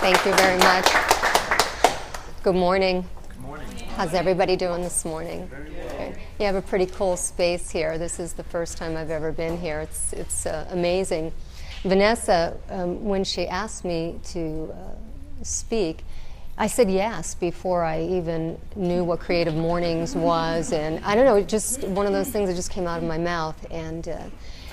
Thank you very much. Good morning. Good morning. How's everybody doing this morning? Very well. You have a pretty cool space here. This is the first time I've ever been here. It's amazing. Vanessa, when she asked me to speak, I said yes before I even knew what Creative Mornings was, and I don't know, it just one of those things that just came out of my mouth. And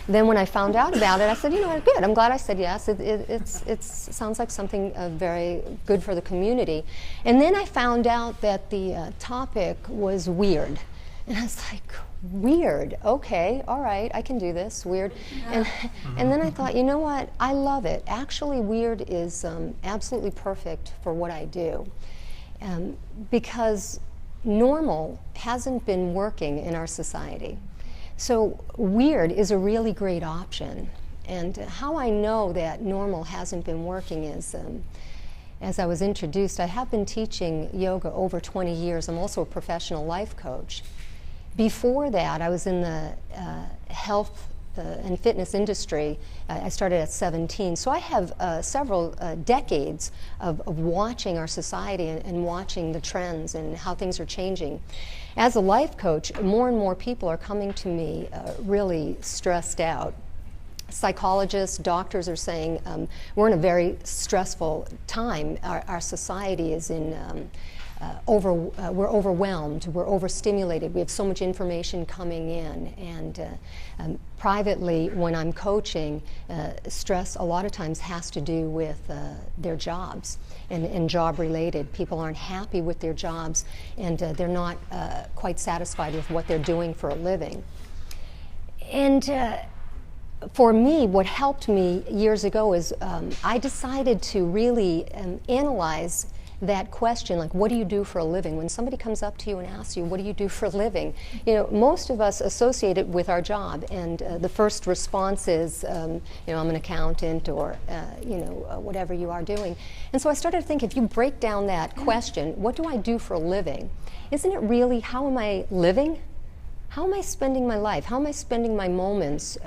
then when I found out about it, I said, you know what, good, I'm glad I said yes. It sounds like something very good for the community. And then I found out that the topic was weird. And I was like, weird, okay, all right, I can do this, weird. And then I thought, you know what, I love it. Actually, weird is absolutely perfect for what I do. Because normal hasn't been working in our society. So weird is a really great option. And how I know that normal hasn't been working is, as I was introduced, I have been teaching yoga over 20 years. I'm also a professional life coach. Before that, I was in the health and fitness industry. I started at 17. So I have several decades of watching our society and watching the trends and how things are changing. As a life coach, more and more people are coming to me really stressed out. Psychologists, doctors are saying we're in a very stressful time. Our society is in we're overwhelmed, we're overstimulated, we have so much information coming in, and privately when I'm coaching, stress a lot of times has to do with their jobs and job related. People aren't happy with their jobs, and they're not quite satisfied with what they're doing for a living. And for me, what helped me years ago is I decided to really analyze that question, like, what do you do for a living? When somebody comes up to you and asks you, what do you do for a living? You know, most of us associate it with our job, and the first response is, you know, I'm an accountant, or, you know, whatever you are doing. And so I started to think, if you break down that question, what do I do for a living? Isn't it really, how am I living? How am I spending my life? How am I spending my moments,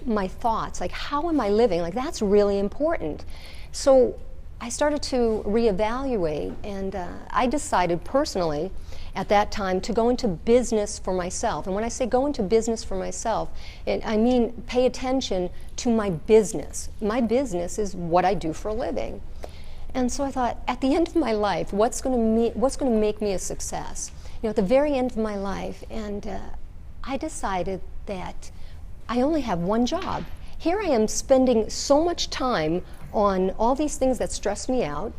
my thoughts? Like, how am I living? Like, that's really important. So I started to reevaluate, and I decided personally at that time to go into business for myself. And when I say go into business for myself, I mean pay attention to my business. My business is what I do for a living. And so I thought, at the end of my life, what's going to make me a success? You know, at the very end of my life, and I decided that I only have one job. Here I am spending so much time on all these things that stress me out,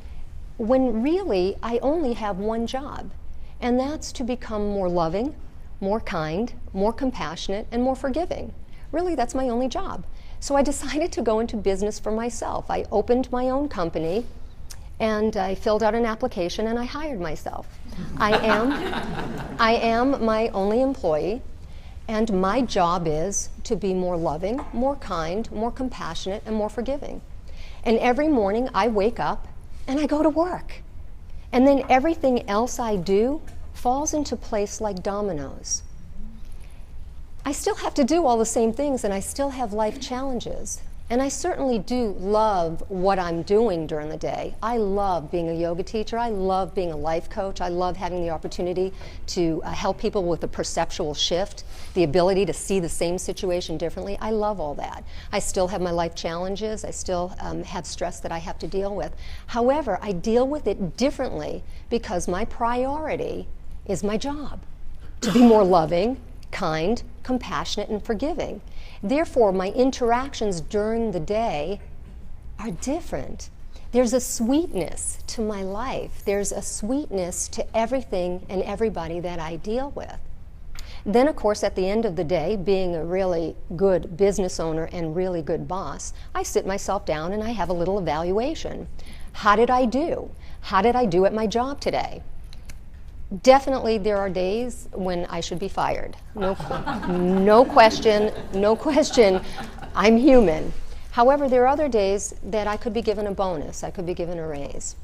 when really I only have one job, and that's to become more loving, more kind, more compassionate, and more forgiving. Really, that's my only job. So I decided to go into business for myself. I opened my own company, and I filled out an application, and I hired myself. I am my only employee. And my job is to be more loving, more kind, more compassionate, and more forgiving. And every morning I wake up and I go to work. And then everything else I do falls into place like dominoes. I still have to do all the same things, and I still have life challenges. And I certainly do love what I'm doing during the day. I love being a yoga teacher. I love being a life coach. I love having the opportunity to help people with a perceptual shift, the ability to see the same situation differently. I love all that. I still have my life challenges. I still have stress that I have to deal with. However, I deal with it differently because my priority is my job, to be more loving, kind, compassionate, and forgiving. Therefore, my interactions during the day are different. There's a sweetness to my life. There's a sweetness to everything and everybody that I deal with. Then, of course, at the end of the day, being a really good business owner and really good boss, I sit myself down and I have a little evaluation. How did I do? How did I do at my job today? Definitely there are days when I should be fired. No question, I'm human. However, there are other days that I could be given a bonus, I could be given a raise.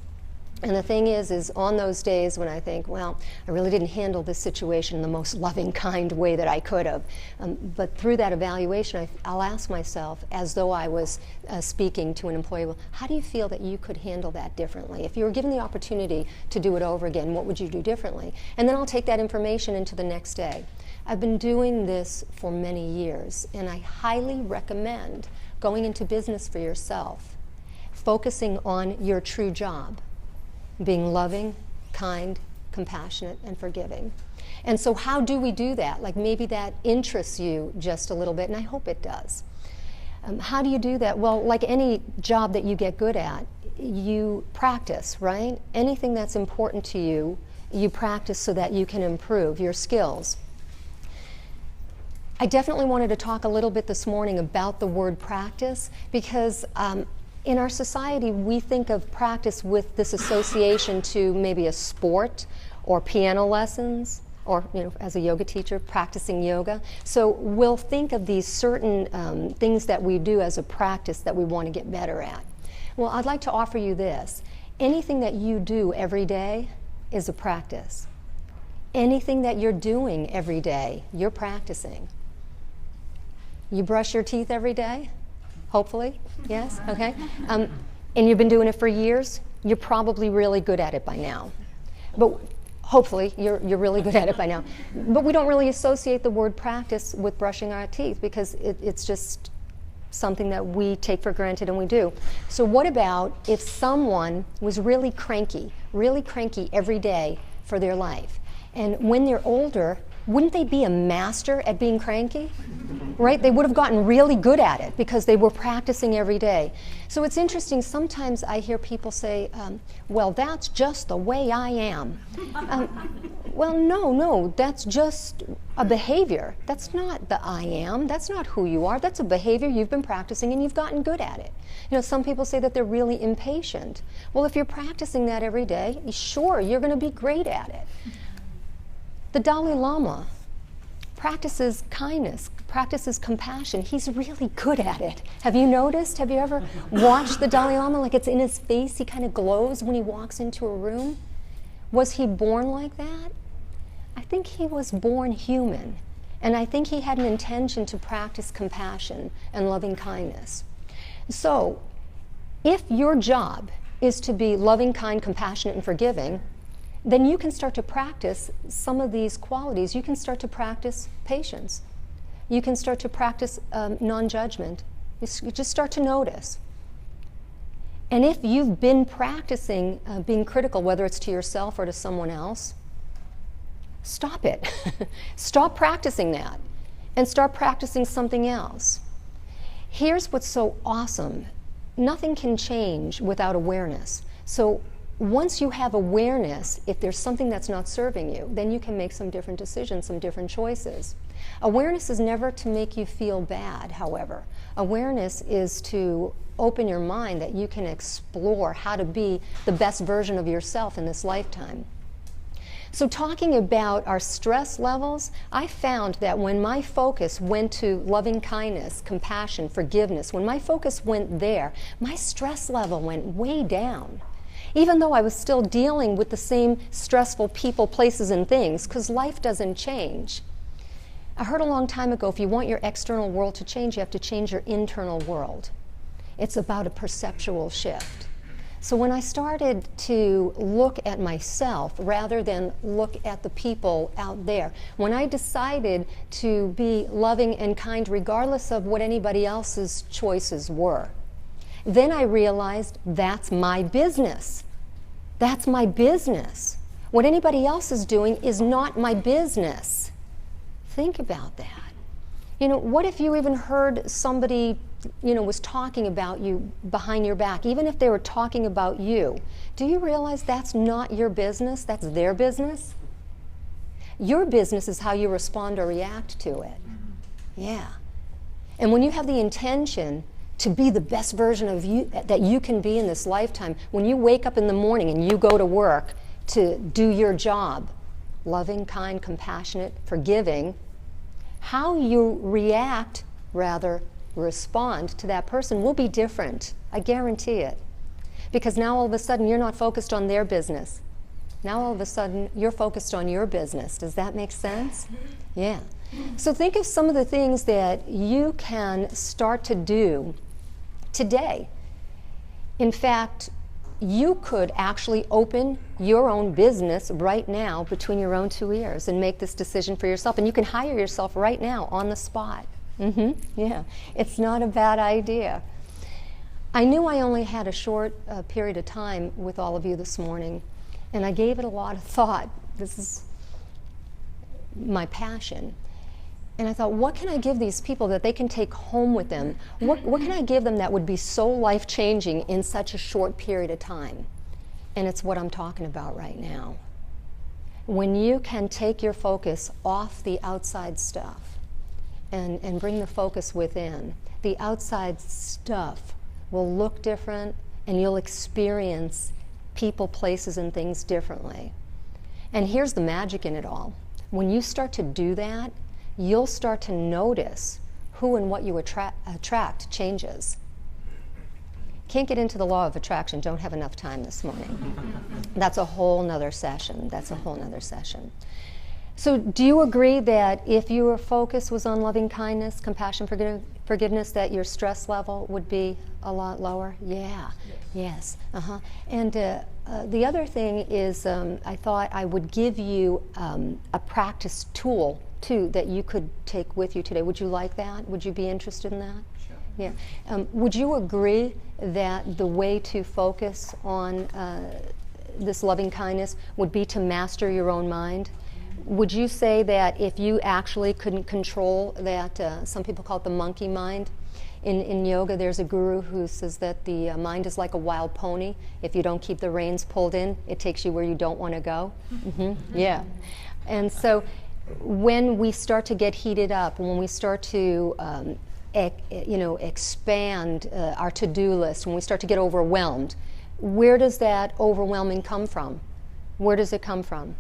And the thing is on those days when I think, well, I really didn't handle this situation in the most loving, kind way that I could have. But through that evaluation, I'll ask myself, as though I was speaking to an employee, well, how do you feel that you could handle that differently? If you were given the opportunity to do it over again, what would you do differently? And then I'll take that information into the next day. I've been doing this for many years, and I highly recommend going into business for yourself, focusing on your true job, being loving, kind, compassionate, and forgiving. And so how do we do that? Like, maybe that interests you just a little bit, and I hope it does. How do you do that? Well, like any job that you get good at, you practice, right? Anything that's important to you, you practice so that you can improve your skills. I definitely wanted to talk a little bit this morning about the word practice, because in our society, we think of practice with this association to maybe a sport or piano lessons, or, as a yoga teacher, practicing yoga. So we'll think of these certain things that we do as a practice that we want to get better at. Well, I'd like to offer you this. Anything that you do every day is a practice. Anything that you're doing every day, you're practicing. You brush your teeth every day? Hopefully, yes, okay. And you've been doing it for years, you're probably really good at it by now. But hopefully, you're really good at it by now. But we don't really associate the word practice with brushing our teeth, because it's just something that we take for granted and we do. So what about if someone was really cranky every day for their life? And when they're older, wouldn't they be a master at being cranky? Right? They would have gotten really good at it because they were practicing every day. So it's interesting, sometimes I hear people say, well, that's just the way I am. Well, no, that's just a behavior. That's not the I am. That's not who you are. That's a behavior you've been practicing and you've gotten good at it. Some people say that they're really impatient. Well, if you're practicing that every day, sure, you're going to be great at it. The Dalai Lama practices kindness, practices compassion. He's really good at it. Have you noticed? Have you ever watched the Dalai Lama? Like, it's in his face. He kind of glows when he walks into a room. Was he born like that? I think he was born human. And I think he had an intention to practice compassion and loving kindness. So, if your job is to be loving, kind, compassionate, and forgiving, then you can start to practice some of these qualities. You can start to practice patience. You can start to practice non-judgment. You just start to notice. And if you've been practicing being critical, whether it's to yourself or to someone else, stop it. Stop practicing that and start practicing something else. Here's what's so awesome. Nothing can change without awareness. So once you have awareness, if there's something that's not serving you, then you can make some different decisions, some different choices. Awareness is never to make you feel bad, however. Awareness is to open your mind that you can explore how to be the best version of yourself in this lifetime. So talking about our stress levels, I found that when my focus went to loving kindness, compassion, forgiveness, when my focus went there, my stress level went way down. Even though I was still dealing with the same stressful people, places, and things, because life doesn't change. I heard a long time ago, if you want your external world to change, you have to change your internal world. It's about a perceptual shift. So when I started to look at myself rather than look at the people out there, when I decided to be loving and kind regardless of what anybody else's choices were, then I realized that's my business. That's my business. What anybody else is doing is not my business. Think about that. What if you even heard somebody, was talking about you behind your back, even if they were talking about you? Do you realize that's not your business? That's their business? Your business is how you respond or react to it. Yeah. And when you have the intention to be the best version of you that you can be in this lifetime, when you wake up in the morning and you go to work to do your job, loving, kind, compassionate, forgiving, how you react, rather respond to that person will be different. I guarantee it. Because now all of a sudden you're not focused on their business. Now all of a sudden you're focused on your business. Does that make sense? Yeah. So think of some of the things that you can start to do today. In fact, you could actually open your own business right now between your own two ears and make this decision for yourself. And you can hire yourself right now on the spot. Yeah, it's not a bad idea. I knew I only had a short period of time with all of you this morning, and I gave it a lot of thought. This is my passion. And I thought, what can I give these people that they can take home with them? What can I give them that would be so life-changing in such a short period of time? And it's what I'm talking about right now. When you can take your focus off the outside stuff and bring the focus within, the outside stuff will look different, and you'll experience people, places, and things differently. And here's the magic in it all. When you start to do that, you'll start to notice who and what you attract changes. Can't get into the law of attraction, don't have enough time this morning. That's a whole nother session. So do you agree that if your focus was on loving kindness, compassion, forgiveness, that your stress level would be a lot lower? Yeah. Yes. And the other thing is I thought I would give you a practice tool too that you could take with you today. Would you like that? Would you be interested in that? Sure. Yeah. Would you agree that the way to focus on this loving kindness would be to master your own mind? Would you say that if you actually couldn't control that, some people call it the monkey mind? In yoga, there's a guru who says that the mind is like a wild pony. If you don't keep the reins pulled in, it takes you where you don't want to go. Yeah. And so when we start to get heated up, when we start to expand our to-do list, when we start to get overwhelmed, where does that overwhelming come from? Where does it come from?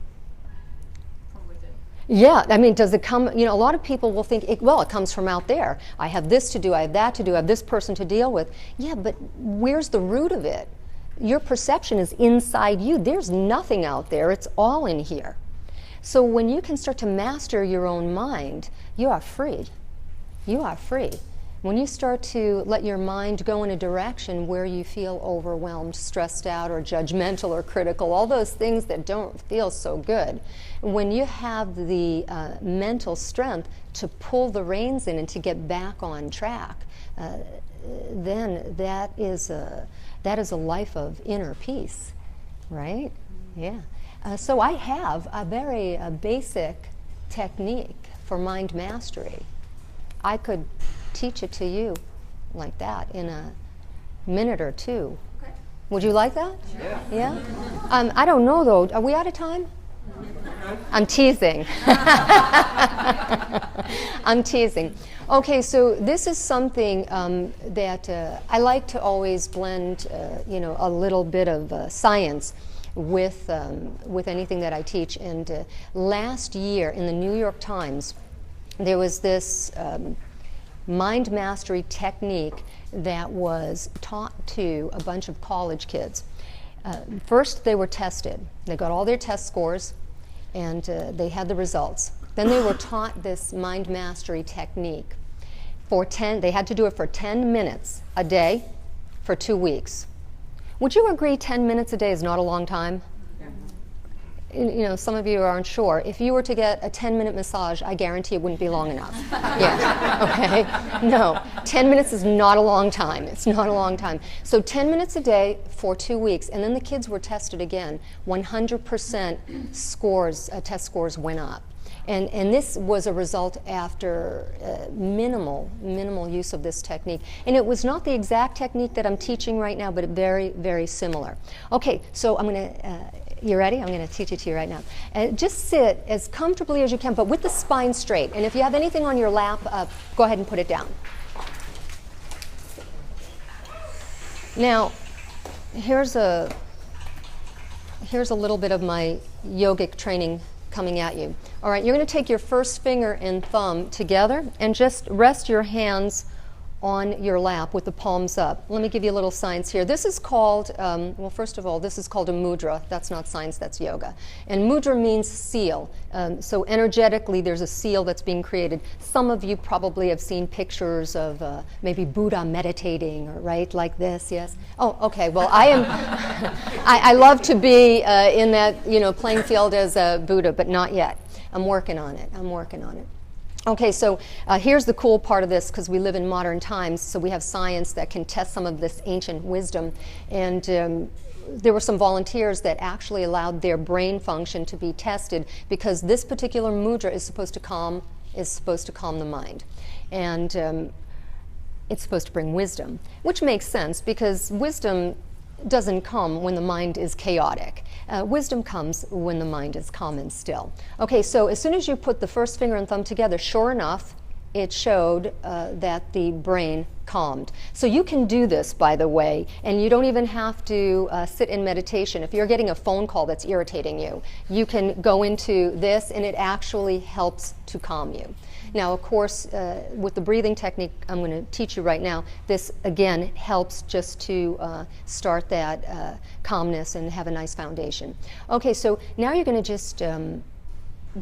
Yeah, I mean, does it come, a lot of people will think, it comes from out there. I have this to do, I have that to do, I have this person to deal with. Yeah, but where's the root of it? Your perception is inside you. There's nothing out there. It's all in here. So when you can start to master your own mind, you are free. You are free. When you start to let your mind go in a direction where you feel overwhelmed, stressed out, or judgmental or critical, all those things that don't feel so good, when you have the mental strength to pull the reins in and to get back on track, then that is a life of inner peace, right? Yeah. So I have a very basic technique for mind mastery. I could teach it to you like that in a minute or two. Okay. Would you like that? Sure. Yeah? I don't know though. Are we out of time? I'm teasing. I'm teasing. Okay, so this is something that I like to always blend, a little bit of science with anything that I teach. And last year in the New York Times, there was this mind mastery technique that was taught to a bunch of college kids. First, they were tested. They got all their test scores, and they had the results. Then they were taught this mind mastery technique. They had to do it for 10 minutes a day for 2 weeks. Would you agree 10 minutes a day is not a long time? Some of you aren't sure. If you were to get a 10-minute massage, I guarantee it wouldn't be long enough. Yeah, okay? No, 10 minutes is not a long time. It's not a long time. So 10 minutes a day for 2 weeks, and then the kids were tested again. 100% scores, test scores went up. And this was a result after minimal use of this technique. And it was not the exact technique that I'm teaching right now, but very, very similar. Okay, so I'm going to... you ready? I'm going to teach it to you right now. Just sit as comfortably as you can, but with the spine straight. And if you have anything on your lap, go ahead and put it down. Now, here's a little bit of my yogic training coming at you. All right, you're going to take your first finger and thumb together and just rest your hands on your lap with the palms up. Let me give you a little science here. This is called, well, first of all, this is called a mudra. That's not science, that's yoga. And mudra means seal. So energetically, there's a seal that's being created. Some of you probably have seen pictures of maybe Buddha meditating, or right, like this, yes? Oh, okay, well, I am, I love to be in that, playing field as a Buddha, but not yet. I'm working on it, Okay, so here's the cool part of this, because we live in modern times, so we have science that can test some of this ancient wisdom. And there were some volunteers that actually allowed their brain function to be tested, because this particular mudra is supposed to calm the mind. And it's supposed to bring wisdom, which makes sense, because wisdom doesn't come when the mind is chaotic. Wisdom comes when the mind is calm and still. Okay, so as soon as you put the first finger and thumb together, sure enough, it showed that the brain calmed. So you can do this, by the way, and you don't even have to sit in meditation. If you're getting a phone call that's irritating you, you can go into this, and it actually helps to calm you. Now, of course, with the breathing technique I'm going to teach you right now, this, again, helps just to start that calmness and have a nice foundation. Okay, so now you're going to just,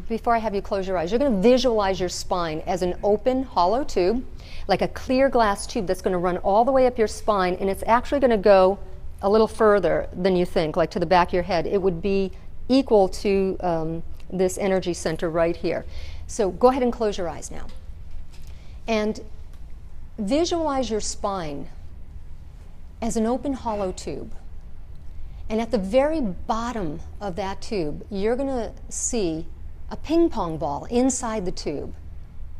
before I have you close your eyes, you're going to visualize your spine as an open, hollow tube, like a clear glass tube that's going to run all the way up your spine, and it's actually going to go a little further than you think, like to the back of your head. It would be equal to this energy center right here. So go ahead and close your eyes now. And visualize your spine as an open, hollow tube. And at the very bottom of that tube, you're going to see a ping pong ball inside the tube.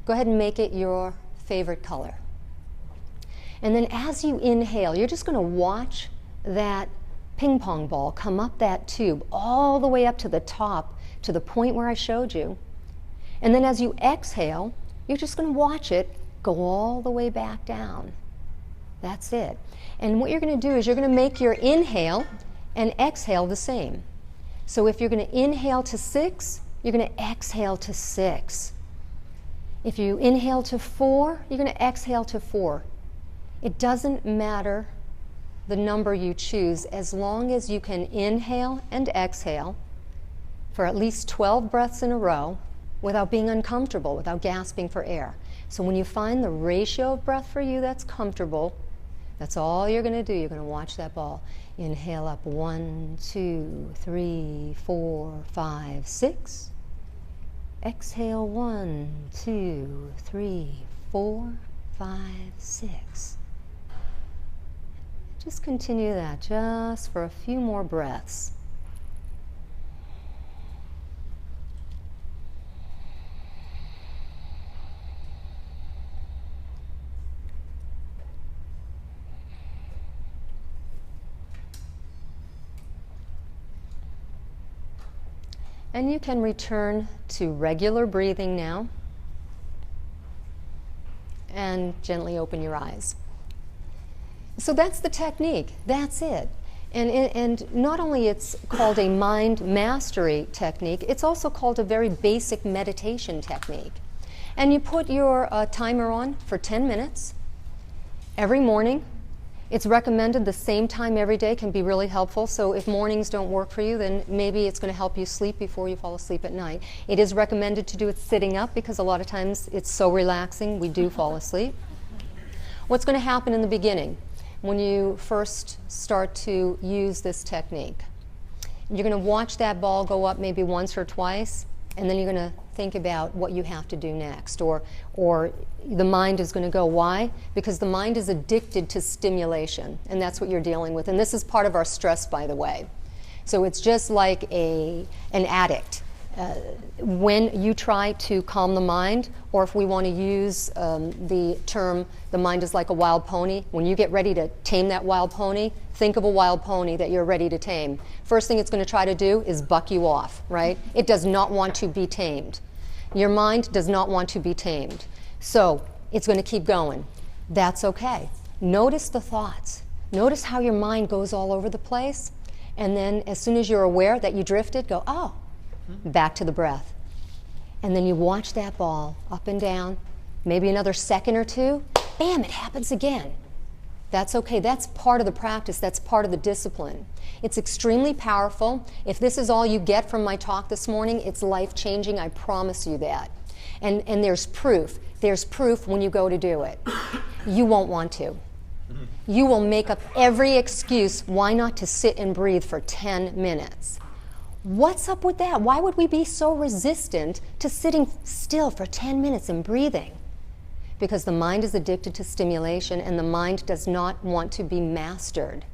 Go ahead and make it your favorite color. And then as you inhale, you're just going to watch that ping pong ball come up that tube all the way up to the top, to the point where I showed you. And then as you exhale, you're just going to watch it go all the way back down. That's it. And what you're going to do is you're going to make your inhale and exhale the same. So if you're going to inhale to 6, you're going to exhale to 6. If you inhale to 4, you're going to exhale to 4. It doesn't matter the number you choose, as long as you can inhale and exhale for at least 12 breaths in a row, without being uncomfortable, without gasping for air. So when you find the ratio of breath for you that's comfortable, that's all you're going to do. You're going to watch that ball. Inhale up 1, 2, 3, 4, 5, 6. Exhale 1, 2, 3, 4, 5, 6. Just continue that just for a few more breaths. And you can return to regular breathing now and gently open your eyes. So that's the technique. That's it. And not only it's called a mind mastery technique, it's also called a very basic meditation technique. And you put your timer on for 10 minutes every morning. It's recommended the same time every day can be really helpful. So if mornings don't work for you, then maybe it's going to help you sleep before you fall asleep at night. It is recommended to do it sitting up, because a lot of times it's so relaxing we do fall asleep. What's going to happen in the beginning when you first start to use this technique? You're going to watch that ball go up maybe once or twice, and then you're going to think about what you have to do next, or the mind is going to go. Why? Because the mind is addicted to stimulation, and that's what you're dealing with. And this is part of our stress, by the way. So it's just like an addict. When you try to calm the mind, or if we want to use the term, the mind is like a wild pony, when you get ready to tame that wild pony, think of a wild pony that you're ready to tame. First thing it's going to try to do is buck you off, right? It does not want to be tamed. Your mind does not want to be tamed. So it's going to keep going. That's okay. Notice the thoughts. Notice how your mind goes all over the place. And then as soon as you're aware that you drifted, go, oh, back to the breath. And then you watch that ball up and down, maybe another second or two, bam, it happens again. That's okay. That's part of the practice. That's part of the discipline. It's extremely powerful. If this is all you get from my talk this morning, it's life-changing. I promise you that. And there's proof. There's proof when you go to do it. You won't want to. You will make up every excuse why not to sit and breathe for 10 minutes. What's up with that? Why would we be so resistant to sitting still for 10 minutes and breathing? Because the mind is addicted to stimulation, and the mind does not want to be mastered.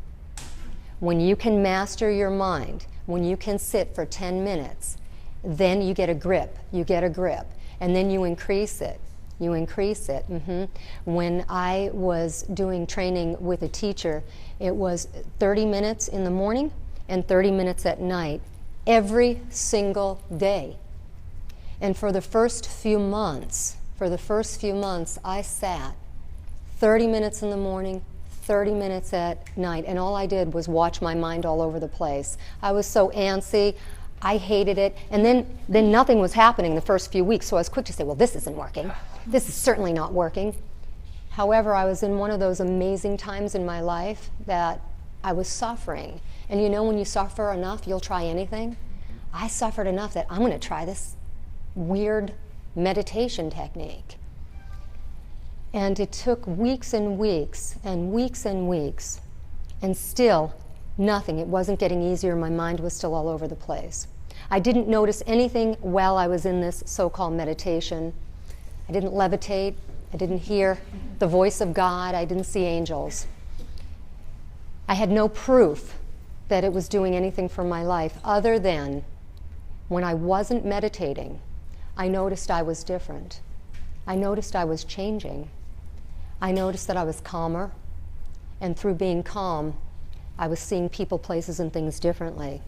When you can master your mind, when you can sit for 10 minutes, then you get a grip. You get a grip. And then you increase it. You increase it. When I was doing training with a teacher, it was 30 minutes in the morning and 30 minutes at night, every single day. And for the first few months, I sat 30 minutes in the morning, 30 minutes at night, and all I did was watch my mind all over the place. I was so antsy. I hated it. And then nothing was happening the first few weeks, so I was quick to say, well, this isn't working. This is certainly not working. However, I was in one of those amazing times in my life that I was suffering. And you know, when you suffer enough, you'll try anything. I suffered enough that I'm going to try this weird meditation technique. And it took weeks and weeks and weeks and weeks, and still nothing. It wasn't getting easier. My mind was still all over the place. I didn't notice anything while I was in this so-called meditation. I didn't levitate. I didn't hear the voice of God. I didn't see angels. I had no proof that it was doing anything for my life other than when I wasn't meditating, I noticed I was different. I noticed I was changing. I noticed that I was calmer, and through being calm, I was seeing people, places, and things differently.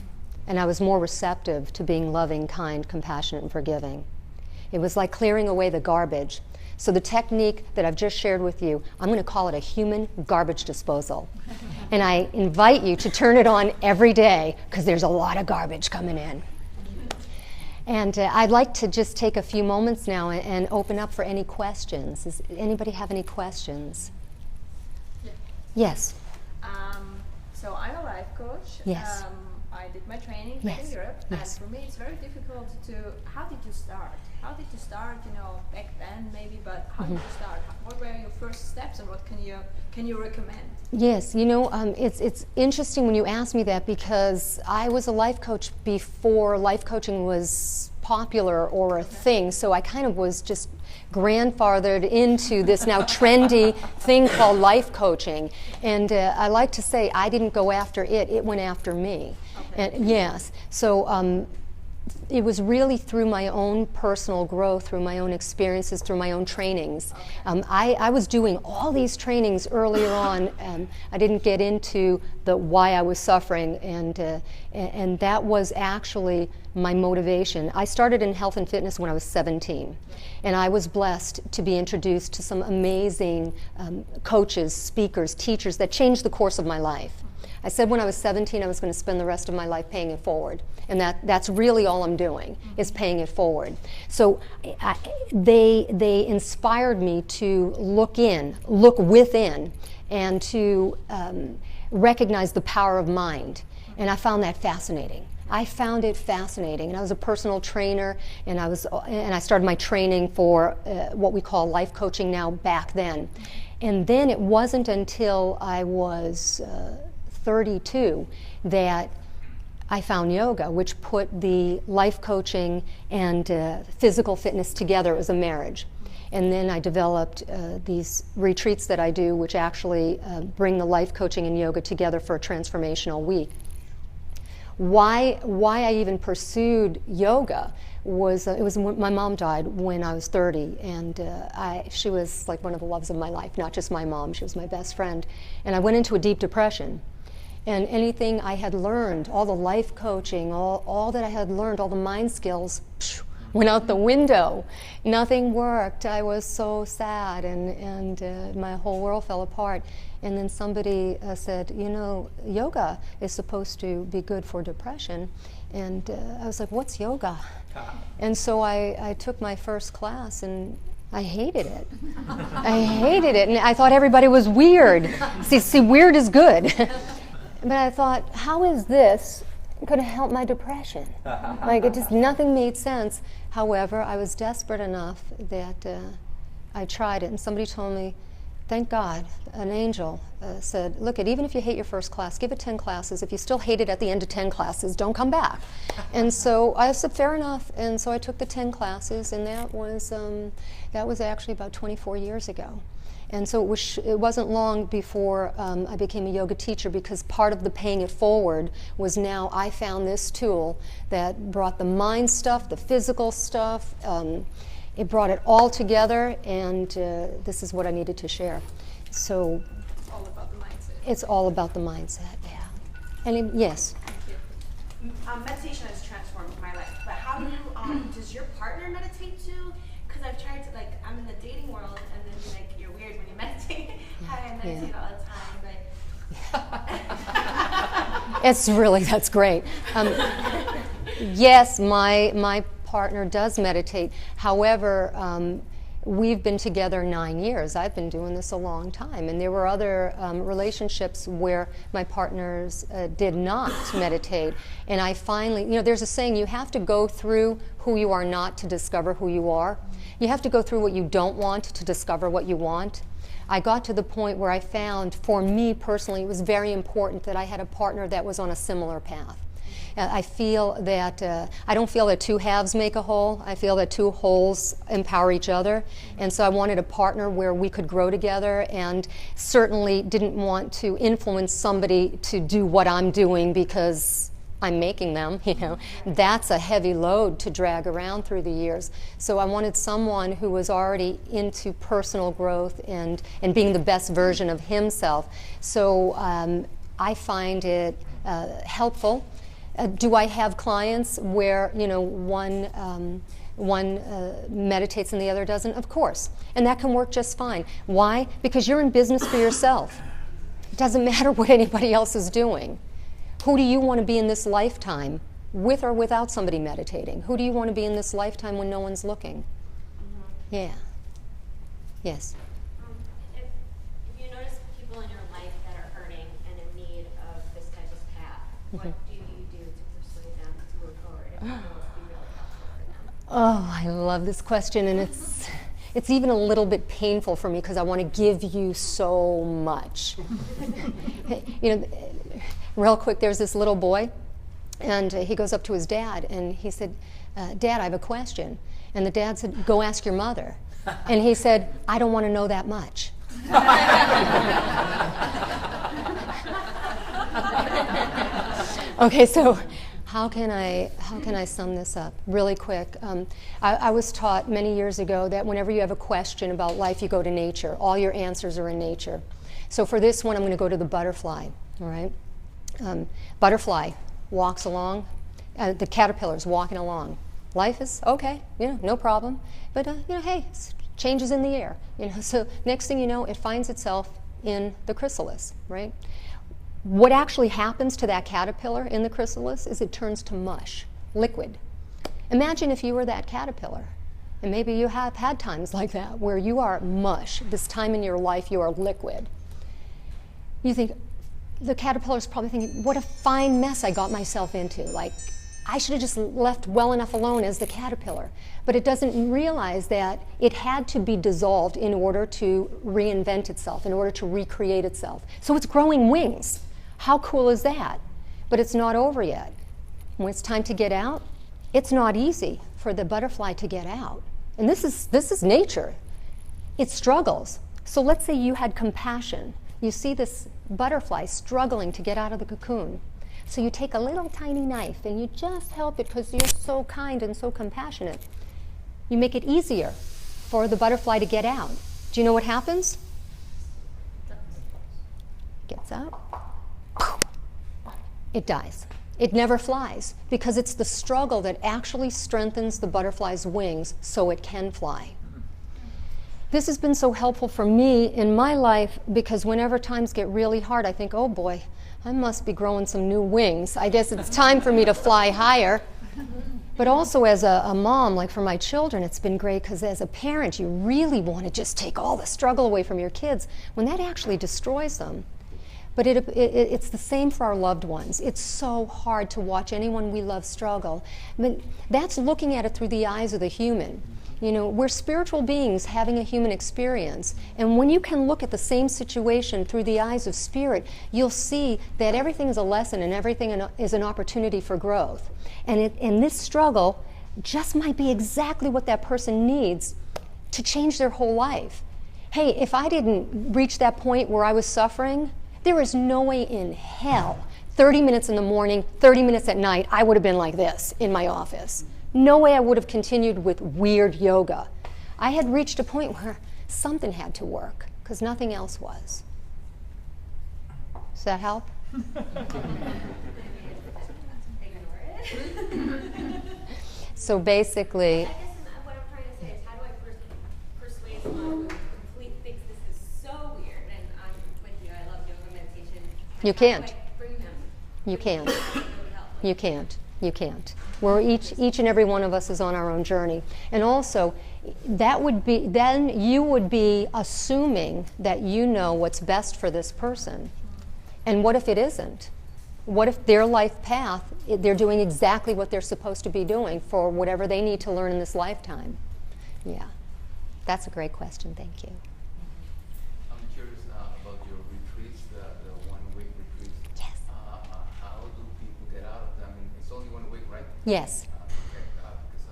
And I was more receptive to being loving, kind, compassionate, and forgiving. It was like clearing away the garbage. So the technique that I've just shared with you, I'm going to call it a human garbage disposal. And I invite you to turn it on every day, because there's a lot of garbage coming in. And I'd like to just take a few moments now and open up for any questions. Does anybody have any questions? Yeah. Yes. So I'm a life coach. Yes. I did my training back in Europe, and for me it's very difficult to, how did you start? How did you start, you know, back then maybe, but how did you start? What were your first steps, and what can you recommend? Yes, you know, it's interesting when you ask me that, because I was a life coach before life coaching was popular or a thing, so I kind of was just grandfathered into this now trendy thing called life coaching. And I like to say I didn't go after it, it went after me. Okay. And yes, so it was really through my own personal growth, through my own experiences, through my own trainings. I was doing all these trainings earlier on. I didn't get into the why I was suffering, and that was actually my motivation. I started in health and fitness when I was 17, and I was blessed to be introduced to some amazing coaches, speakers, teachers that changed the course of my life. I said when I was 17 I was going to spend the rest of my life paying it forward, and that's really all I'm doing, is paying it forward. So they inspired me to look within, and to recognize the power of mind, and I found that fascinating. I found it fascinating, and I was a personal trainer, and I started my training for what we call life coaching now back then. And then it wasn't until I was 32 that I found yoga, which put the life coaching and physical fitness together as a marriage. And then I developed these retreats that I do, which actually bring the life coaching and yoga together for a transformational week. Why I even pursued yoga was my mom died when I was 30, and she was like one of the loves of my life, not just my mom, she was my best friend. And I went into a deep depression. And anything I had learned, all the life coaching, all that I had learned, all the mind skills, went out the window. Nothing worked. I was so sad, and my whole world fell apart. And then somebody said, you know, yoga is supposed to be good for depression. And I was like, what's yoga? And so I took my first class, and I hated it. I hated it, and I thought everybody was weird. See, weird is good. But I thought, how is this going to help my depression? Like, nothing made sense. However, I was desperate enough that I tried it, and somebody told me, thank God, an angel said, look, even if you hate your first class, give it 10 classes. If you still hate it at the end of 10 classes, don't come back. And so I said, fair enough. And so I took the 10 classes, and that was actually about 24 years ago. And so it wasn't long before I became a yoga teacher, because part of the paying it forward was now I found this tool that brought the mind stuff, the physical stuff, it brought it all together, and this is what I needed to share. So it's all about the mindset. It's all about the mindset, yeah. And yes? Meditation has transformed my life, but how do you, does your partner meditate too? Because I've tried to, like, I'm in the dating world, and then like you're weird when you meditate. I meditate all the time, but That's great. Yes, my partner does meditate. However, we've been together 9 years. I've been doing this a long time, and there were other relationships where my partners did not meditate. And I finally, there's a saying, you have to go through who you are not to discover who you are. You have to go through what you don't want to discover what you want. I got to the point where I found, for me personally, it was very important that I had a partner that was on a similar path. I feel that, I don't feel that two halves make a whole. I feel that two wholes empower each other. And so I wanted a partner where we could grow together, and certainly didn't want to influence somebody to do what I'm doing because I'm making them, That's a heavy load to drag around through the years. So I wanted someone who was already into personal growth and being the best version of himself. So I find it helpful. Do I have clients where one meditates and the other doesn't? Of course, and that can work just fine. Why? Because you're in business for yourself. It doesn't matter what anybody else is doing. Who do you want to be in this lifetime, with or without somebody meditating? Who do you want to be in this lifetime when no one's looking? Mm-hmm. Yeah. Yes. If you notice people in your life that are hurting and in need of this type of path, what do you do to persuade them to move forward if you know it would be really helpful for them? Oh, I love this question, and it's even a little bit painful for me because I want to give you so much. Real quick, there's this little boy, and he goes up to his dad, and he said, Dad, I have a question. And the dad said, go ask your mother. And he said, I don't want to know that much. Okay, so how can I sum this up really quick? I was taught many years ago that whenever you have a question about life, you go to nature. All your answers are in nature. So for this one, I'm going to go to the butterfly, all right? Butterfly walks along, the caterpillar's walking along. Life is okay, no problem. But hey, changes in the air. So next thing you know, it finds itself in the chrysalis, right? What actually happens to that caterpillar in the chrysalis is it turns to mush, liquid. Imagine if you were that caterpillar, and maybe you have had times like that where you are mush. This time in your life, you are liquid. You think, the caterpillar's probably thinking, what a fine mess I got myself into. Like, I should have just left well enough alone as the caterpillar. But it doesn't realize that it had to be dissolved in order to reinvent itself, in order to recreate itself. So it's growing wings. How cool is that? But it's not over yet. When it's time to get out, it's not easy for the butterfly to get out. And this is nature. It struggles. So let's say you had compassion. You see this butterfly struggling to get out of the cocoon. So you take a little tiny knife and you just help it because you're so kind and so compassionate. You make it easier for the butterfly to get out. Do you know what happens? Gets out. It dies. It never flies because it's the struggle that actually strengthens the butterfly's wings so it can fly. This has been so helpful for me in my life because whenever times get really hard, I think, oh boy, I must be growing some new wings. I guess it's time for me to fly higher. But also as a mom, like for my children, it's been great because as a parent, you really want to just take all the struggle away from your kids when that actually destroys them. But it's the same for our loved ones. It's so hard to watch anyone we love struggle. But that's looking at it through the eyes of the human. You know, we're spiritual beings having a human experience. And when you can look at the same situation through the eyes of spirit, you'll see that everything is a lesson and everything is an opportunity for growth. And this struggle just might be exactly what that person needs to change their whole life. Hey, if I didn't reach that point where I was suffering, there is no way in hell, 30 minutes in the morning, 30 minutes at night, I would have been like this in my office. No way I would have continued with weird yoga. I had reached a point where something had to work because nothing else was. Does that help? So basically, I guess what I'm trying to say is, how do I persuade someone who thinks this is so weird? And I'm with you. I love yoga meditation. You can't. How do I bring them? You can't. Help? You can't. You can't. Where each and every one of us is on our own journey. And also, then you would be assuming that you know what's best for this person. And what if it isn't? What if their life path, they're doing exactly what they're supposed to be doing for whatever they need to learn in this lifetime? Yeah. That's a great question. Thank you. I'm curious about your retreats, the 1 week retreats. Yes. How do people get out of them? I mean, it's only 1 week, right? Yes. Okay, because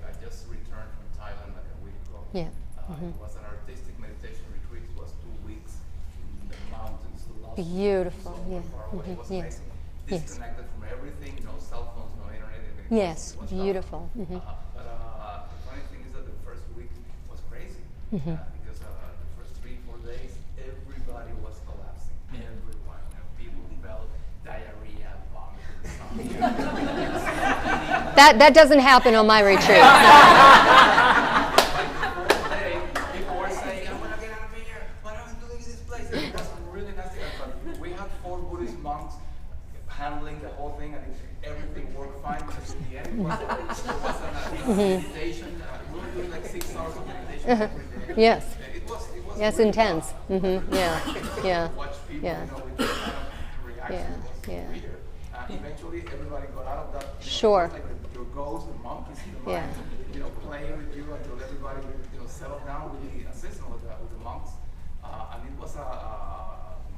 I just returned from Thailand like a week ago. Yeah. It was an artistic meditation retreat. It was 2 weeks in the mountains. Beautiful. Yeah. Far away. It was Yes. amazing. Yes. Disconnected from everything, no cell phones, no internet. Yes. It was Beautiful. But the funny thing is that the first week was crazy because the first 3-4 days, everybody was collapsing. Everyone. People developed diarrhea, vomiting. That doesn't happen on my retreat. People were saying, "I'm gonna get out of here. What am I doing in this place?" It was really nasty. But we had 4 Buddhist monks handling the whole thing, and everything worked fine. Because in the end, it was a meditation. We were doing like 6 hours of meditation every day. Yes. It was Yes, really intense. fun. Yeah. Watch people, Yeah. with that kind of reaction. It was Yeah. weird. Eventually, everybody got out of that. Sure. It was like your ghost, the monkeys in the mind, playing with you until everybody, settled down with the assistant, with the monks. And it was a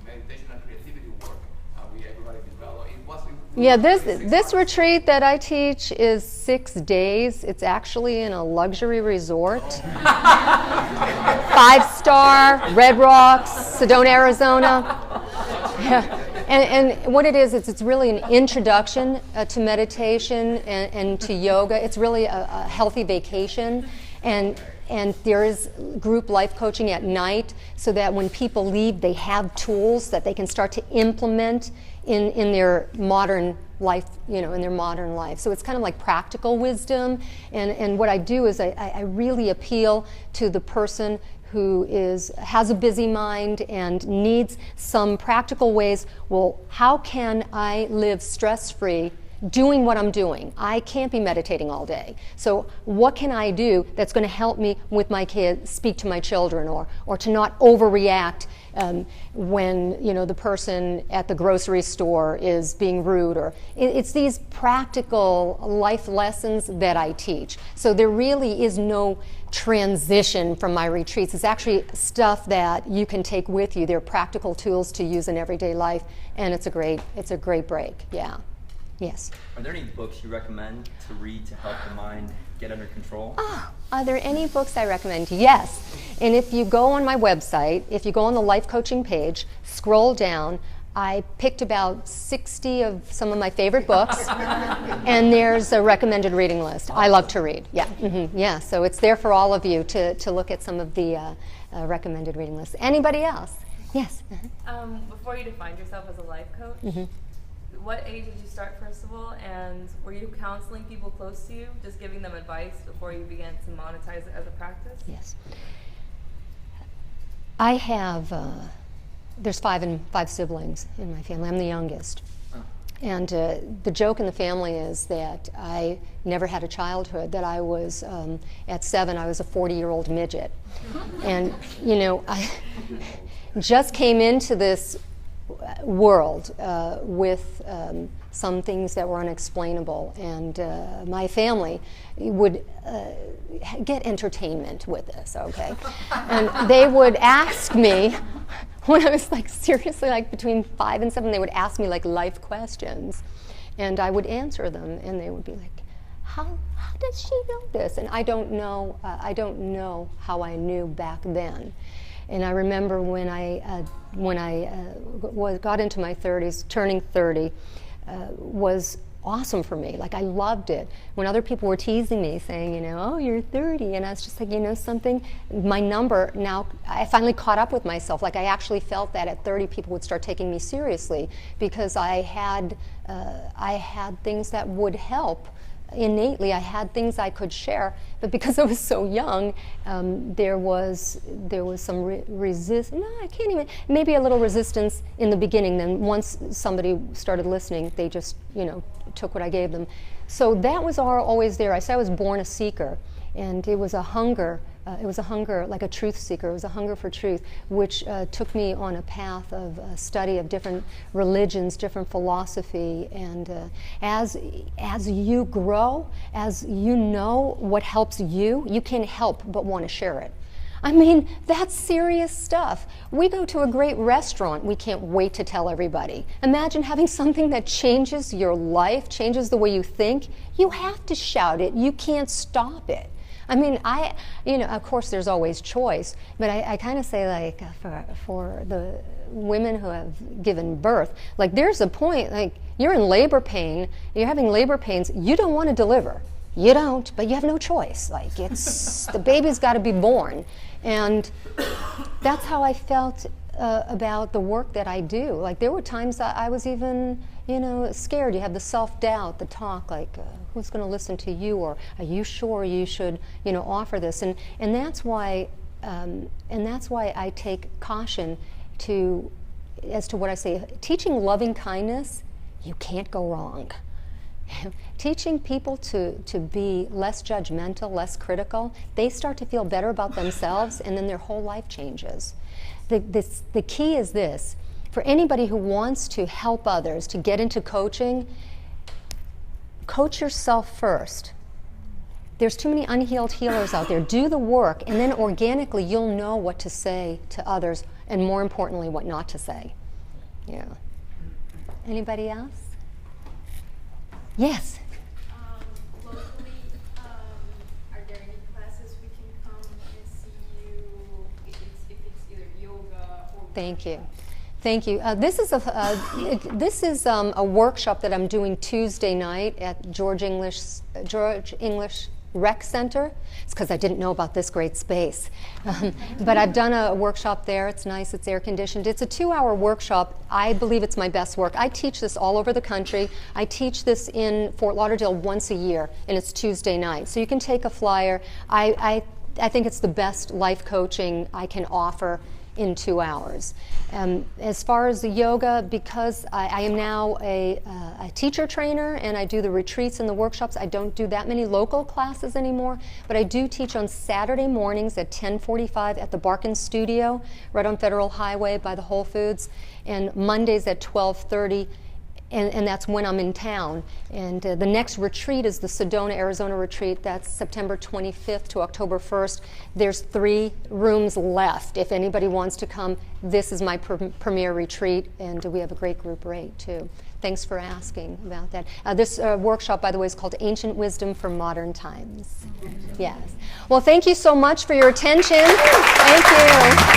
meditation and creativity work. Everybody developed. Yeah, this retreat that I teach is 6 days. It's actually in a luxury resort. 5-star, Red Rocks, Sedona, Arizona. Yeah. And what it is, it's really an introduction to meditation and to yoga. It's really a healthy vacation. And there is group life coaching at night so that when people leave, they have tools that they can start to implement in their modern life, in their modern life. So it's kind of like practical wisdom. And what I do is I really appeal to the person who has a busy mind and needs some practical ways. Well, how can I live stress-free doing what I'm doing? I can't be meditating all day. So what can I do that's going to help me with my kids, speak to my children, or to not overreact when the person at the grocery store is being rude? Or it's these practical life lessons that I teach. So there really is no transition from my retreats. It's actually stuff that you can take with you. They're practical tools to use in everyday life, and it's a great break. Yeah. Yes. Are there any books you recommend to read to help the mind get under control? Are there any books I recommend? Yes. And if you go on my website, if you go on the life coaching page, scroll down, I picked about 60 of some of my favorite books, and there's a recommended reading list. I love to read. Yeah. Yeah. So it's there for all of you to look at some of the recommended reading lists. Anybody else? Yes. Before you defined yourself as a life coach, what age did you start, first of all, and were you counseling people close to you, just giving them advice before you began to monetize it as a practice? Yes. I have, there's 5 siblings in my family. I'm the youngest. the joke in the family is that I never had a childhood, that I was, at 7, I was a 40-year-old midget. And, you know, I just came into this world with some things that were unexplainable, and my family would get entertainment with this, okay? And they would ask me, when I was like seriously like between 5 and 7, they would ask me like life questions, and I would answer them, and they would be like, how does she know this? And I don't know how I knew back then. And I remember when I got into my 30s, turning 30 was awesome for me. Like, I loved it. When other people were teasing me, saying, you know, oh, you're 30, and I was just like, you know something, my number now, I finally caught up with myself. Like, I actually felt that at 30 people would start taking me seriously, because I had things that would help. Innately, I had things I could share, but because I was so young, there was some resistance. No, I can't even. Maybe a little resistance in the beginning. Then once somebody started listening, they just, you know, took what I gave them. So that was always there. I said I was born a seeker, and it was a hunger. It was a hunger, like a truth seeker. It was a hunger for truth, which took me on a path of study of different religions, different philosophy. And as you grow, as you know what helps you, you can't help but want to share it. I mean, that's serious stuff. We go to a great restaurant, we can't wait to tell everybody. Imagine having something that changes your life, changes the way you think. You have to shout it. You can't stop it. I mean, you know, of course there's always choice, but I kind of say, like, for the women who have given birth, like, there's a point, like, you're in labor pain, you're having labor pains, you don't want to deliver. You don't, but you have no choice. Like, it's, the baby's got to be born. And that's how I felt about the work that I do. Like, there were times that I was even, you know, scared. You have the self-doubt, the talk, like, who's going to listen to you, or are you sure you should, you know, offer this? And that's why I take caution as to what I say. Teaching loving kindness, you can't go wrong. Teaching people to be less judgmental, less critical, they start to feel better about themselves, and then their whole life changes. The key is this: for anybody who wants to help others, to get into coaching, coach yourself first. There's too many unhealed healers out there. Do the work, and then organically you'll know what to say to others, and more importantly, what not to say. Yeah. Anybody else? Yes. Locally, are there any classes we can come and see you? If it's either yoga or. Thank you. Thank you. This is a workshop that I'm doing Tuesday night at George English Rec Center. It's because I didn't know about this great space. But I've done a workshop there. It's nice. It's air conditioned. It's a 2-hour workshop. I believe it's my best work. I teach this all over the country. I teach this in Fort Lauderdale once a year, and it's Tuesday night. So you can take a flyer. I think it's the best life coaching I can offer in 2 hours. As far as the yoga, because I am now a teacher trainer, and I do the retreats and the workshops, I don't do that many local classes anymore, but I do teach on Saturday mornings at 10:45 at the Barkin Studio, right on Federal Highway by the Whole Foods, and Mondays at 12:30. And that's when I'm in town. And the next retreat is the Sedona, Arizona retreat. That's September 25th to October 1st. There's 3 rooms left. If anybody wants to come, this is my premier retreat, and we have a great group rate too. Thanks for asking about that. This workshop, by the way, is called Ancient Wisdom for Modern Times. Yes. Well, thank you so much for your attention. Thank you.